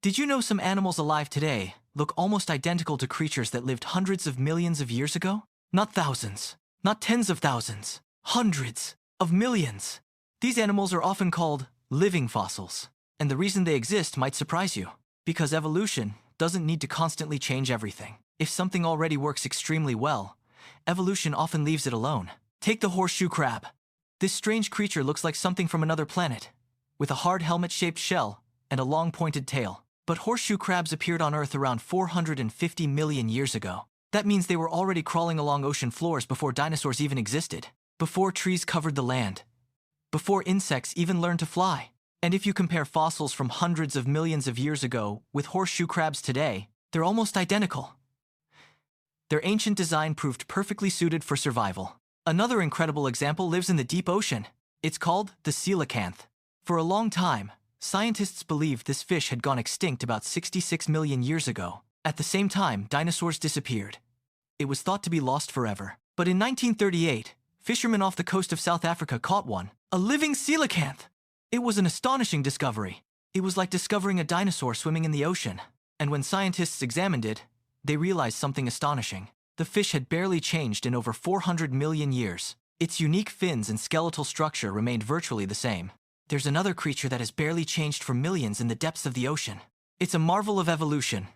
Did you know some animals alive today look almost identical to creatures that lived hundreds of millions of years ago? Not thousands, not tens of thousands, hundreds of millions. These animals are often called living fossils, and the reason they exist might surprise you. Because evolution doesn't need to constantly change everything. If something already works extremely well, evolution often leaves it alone. Take the horseshoe crab. This strange creature looks like something from another planet, with a hard helmet-shaped shell and a long pointed tail. But horseshoe crabs appeared on Earth around 450 million years ago. That means they were already crawling along ocean floors before dinosaurs even existed, before trees covered the land, before insects even learned to fly. And if you compare fossils from hundreds of millions of years ago with horseshoe crabs today, they're almost identical. Their ancient design proved perfectly suited for survival. Another incredible example lives in the deep ocean. It's called the coelacanth. For a long time, scientists believed this fish had gone extinct about 66 million years ago. At the same time, dinosaurs disappeared. It was thought to be lost forever. But in 1938, fishermen off the coast of South Africa caught one, a living coelacanth. It was an astonishing discovery. It was like discovering a dinosaur swimming in the ocean. And when scientists examined it, they realized something astonishing. The fish had barely changed in over 400 million years. Its unique fins and skeletal structure remained virtually the same. There's another creature that has barely changed for millions in the depths of the ocean. It's a marvel of evolution,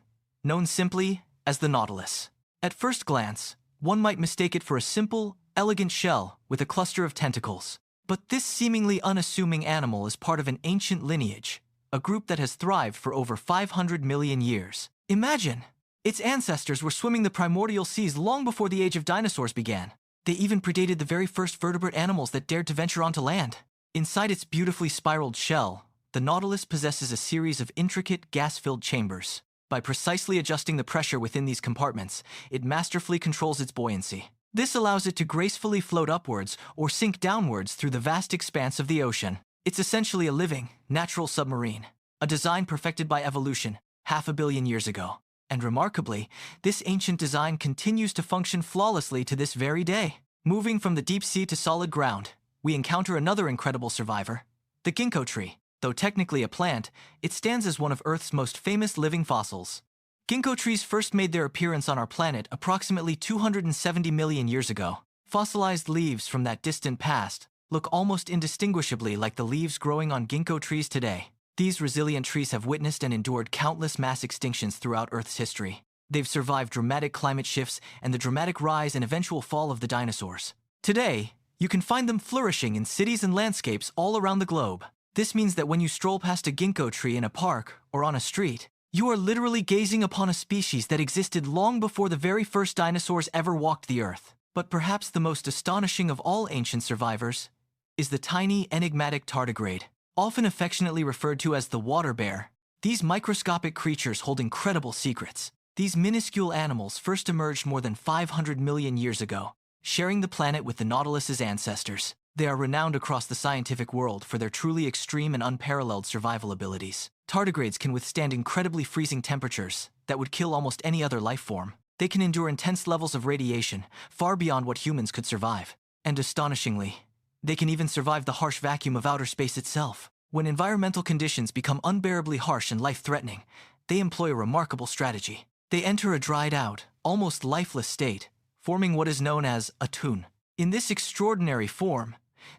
known simply as the nautilus. At first glance, one might mistake it for a simple, elegant shell with a cluster of tentacles. But this seemingly unassuming animal is part of an ancient lineage, a group that has thrived for over 500 million years. Imagine! Its ancestors were swimming the primordial seas long before the age of dinosaurs began. They even predated the very first vertebrate animals that dared to venture onto land. Inside its beautifully spiraled shell, the nautilus possesses a series of intricate, gas-filled chambers. By precisely adjusting the pressure within these compartments, it masterfully controls its buoyancy. This allows it to gracefully float upwards or sink downwards through the vast expanse of the ocean. It's essentially a living, natural submarine, a design perfected by evolution 500 million years ago. And remarkably, this ancient design continues to function flawlessly to this very day. Moving from the deep sea to solid ground, we encounter another incredible survivor, the ginkgo tree. Though technically a plant, it stands as one of Earth's most famous living fossils. Ginkgo trees first made their appearance on our planet approximately 270 million years ago. Fossilized leaves from that distant past look almost indistinguishably like the leaves growing on ginkgo trees today. These resilient trees have witnessed and endured countless mass extinctions throughout Earth's history. They've survived dramatic climate shifts and the dramatic rise and eventual fall of the dinosaurs. Today, you can find them flourishing in cities and landscapes all around the globe. This means that when you stroll past a ginkgo tree in a park or on a street, you are literally gazing upon a species that existed long before the very first dinosaurs ever walked the Earth. But perhaps the most astonishing of all ancient survivors is the tiny, enigmatic tardigrade. Often affectionately referred to as the water bear, these microscopic creatures hold incredible secrets. These minuscule animals first emerged more than 500 million years ago, sharing the planet with the Nautilus's ancestors. They are renowned across the scientific world for their truly extreme and unparalleled survival abilities. Tardigrades can withstand incredibly freezing temperatures that would kill almost any other life form. They can endure intense levels of radiation, far beyond what humans could survive. And astonishingly, they can even survive the harsh vacuum of outer space itself. When environmental conditions become unbearably harsh and life-threatening, they employ a remarkable strategy. They enter a dried-out, almost lifeless state, forming what is known as a toon. In this extraordinary form,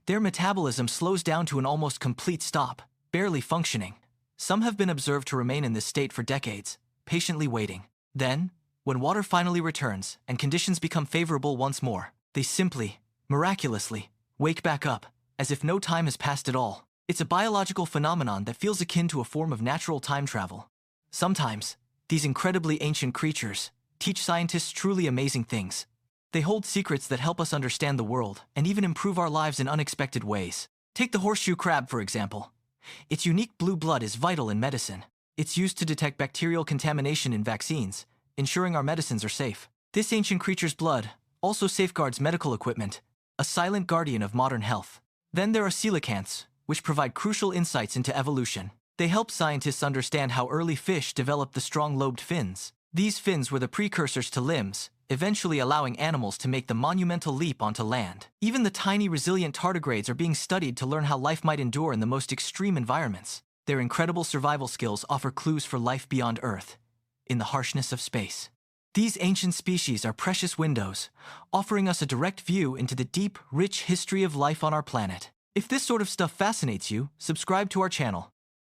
their metabolism slows down to an almost complete stop, barely functioning. Some have been observed to remain in this state for decades, patiently waiting. Then, when water finally returns and conditions become favorable once more, they simply, miraculously, wake back up, as if no time has passed at all. It's a biological phenomenon that feels akin to a form of natural time travel. Sometimes, these incredibly ancient creatures teach scientists truly amazing things. They hold secrets that help us understand the world and even improve our lives in unexpected ways. Take the horseshoe crab, for example. Its unique blue blood is vital in medicine. It's used to detect bacterial contamination in vaccines, ensuring our medicines are safe. This ancient creature's blood also safeguards medical equipment, a silent guardian of modern health. Then there are coelacanths, which provide crucial insights into evolution. They help scientists understand how early fish developed the strong-lobed fins. These fins were the precursors to limbs, eventually allowing animals to make the monumental leap onto land. Even the tiny, resilient tardigrades are being studied to learn how life might endure in the most extreme environments. Their incredible survival skills offer clues for life beyond Earth, in the harshness of space. These ancient species are precious windows, offering us a direct view into the deep, rich history of life on our planet. If this sort of stuff fascinates you, subscribe to our channel.